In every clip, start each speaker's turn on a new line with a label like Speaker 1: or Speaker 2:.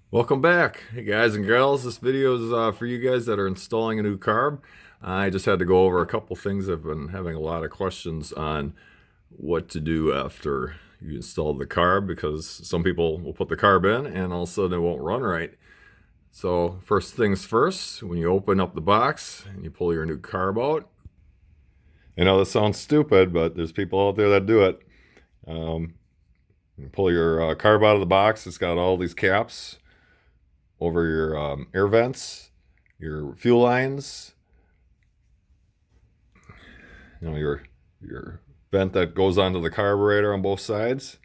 Speaker 1: Welcome back. Hey guys and girls, this video is for you guys that are installing a new carb. I just had to go over a couple things. I've been having a lot of questions on what to do after you install the carb, because some people will put the carb in and all of a sudden it won't run right. So first things first, when you open up the box and you pull your new carb out, I know this sounds stupid, but there's people out there that do it. You pull your carb out of the box. It's got all these caps over your air vents, your fuel lines, your vent that goes onto the carburetor on both sides.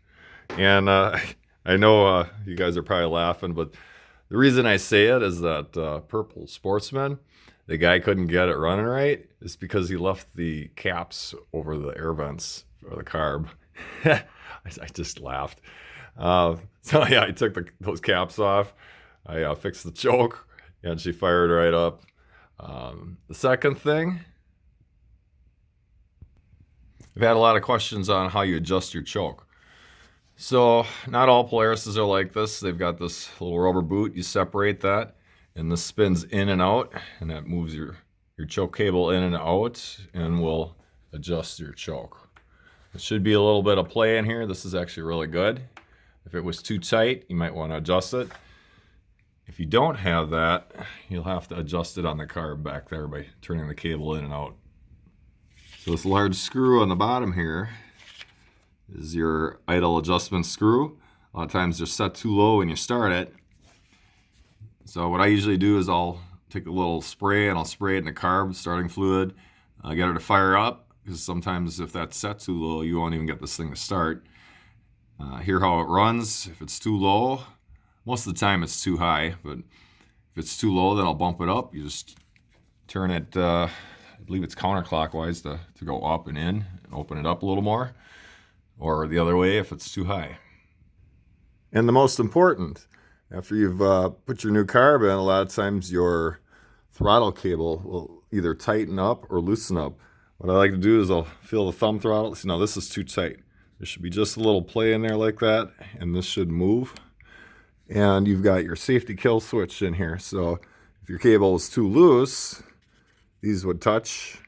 Speaker 1: And I know you guys are probably laughing, but the reason I say it is that Purple Sportsman, the guy couldn't get it running right, is because he left the caps over the air vents for the carb. I just laughed. So yeah, I took those caps off. I fixed the choke, and she fired right up. The second thing, I've had a lot of questions on how you adjust your choke. So not all Polarises are like this. They've got this little rubber boot. You separate that, and this spins in and out, and that moves your choke cable in and out, and will adjust your choke. There should be a little bit of play in here. This is actually really good. If it was too tight, you might want to adjust it. If you don't have that, you'll have to adjust it on the carb back there by turning the cable in and out. So this large screw on the bottom here is your idle adjustment screw. A lot of times they're set too low when you start it. So what I usually do is I'll take a little spray and I'll spray it in the carb, starting fluid, get her to fire up, because sometimes if that's set too low, you won't even get this thing to start. Hear how it runs. If it's too low, most of the time it's too high, but if it's too low, then I'll bump it up. You just turn it, I believe it's counterclockwise to go up and in, and open it up a little more, or the other way if it's too high. And the most important, after you've put your new carb in, a lot of times your throttle cable will either tighten up or loosen up. What I like to do is I'll feel the thumb throttle. See, now this is too tight. There should be just a little play in there like that, and this should move. And you've got your safety kill switch in here. So if your cable is too loose, these would touch.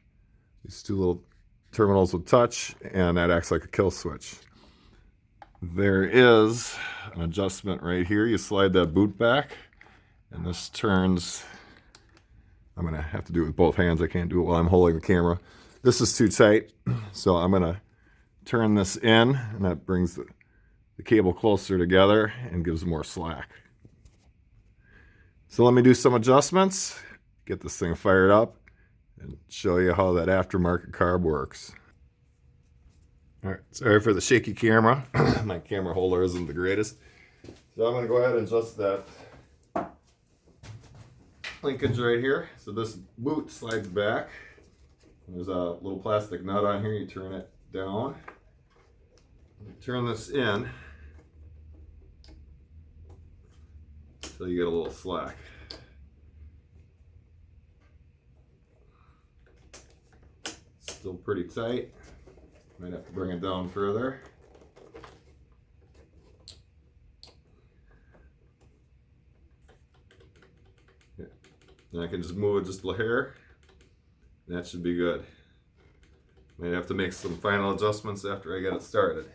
Speaker 1: These two little terminals would touch, and that acts like a kill switch. There is an adjustment right here. You slide that boot back, and this turns. I'm going to have to do it with both hands. I can't do it while I'm holding the camera. This is too tight, so I'm going to turn this in, and that brings the cable closer together and gives more slack. So let me do some adjustments, get this thing fired up, and show you how that aftermarket carb works. All right, sorry for the shaky camera. My camera holder isn't the greatest. So I'm going to go ahead and adjust that linkage right here. So this boot slides back. There's a little plastic nut on here. You turn it down. You turn this in until you get a little slack. Still pretty tight. Might have to bring it down further. Yeah. And I can just move it just a hair. That should be good. Might have to make some final adjustments after I get it started.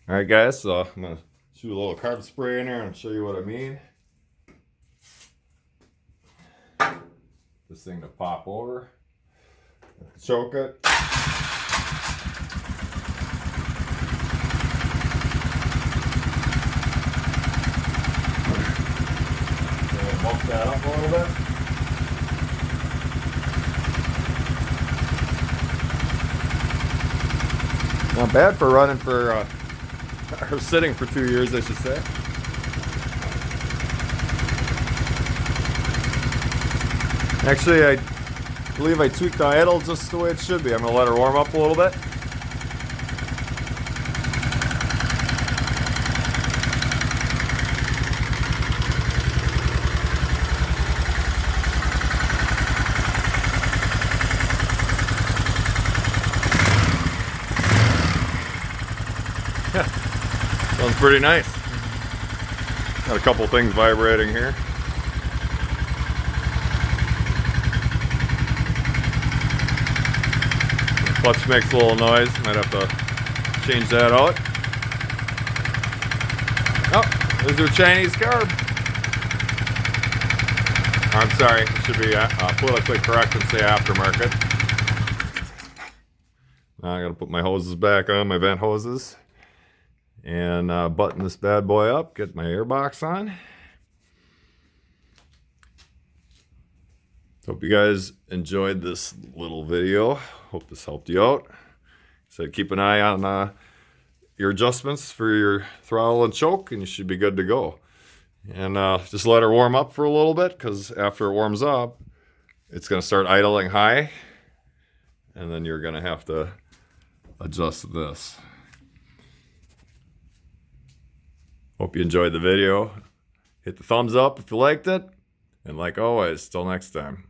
Speaker 1: All right, guys, so I'm going to shoot a little carb spray in there and show you what I mean. This thing to pop over, choke it. Bump that up a little bit. Not bad for running for, or sitting for 2 years, I should say. Actually, I believe I tweaked the idle just the way it should be. I'm going to let her warm up a little bit. Sounds pretty nice. Got a couple things vibrating here. The clutch makes a little noise. Might have to change that out. Oh, there's your Chinese carb. I'm sorry, it should be politically correct and say aftermarket. Now I gotta put my hoses back on, my vent hoses. And button this bad boy up, get my airbox on. Hope you guys enjoyed this little video. Hope this helped you out. So keep an eye on your adjustments for your throttle and choke, and you should be good to go. And just let her warm up for a little bit, because after it warms up, it's going to start idling high, and then you're going to have to adjust this. Hope you enjoyed the video. Hit the thumbs up if you liked it, and like always, till next time.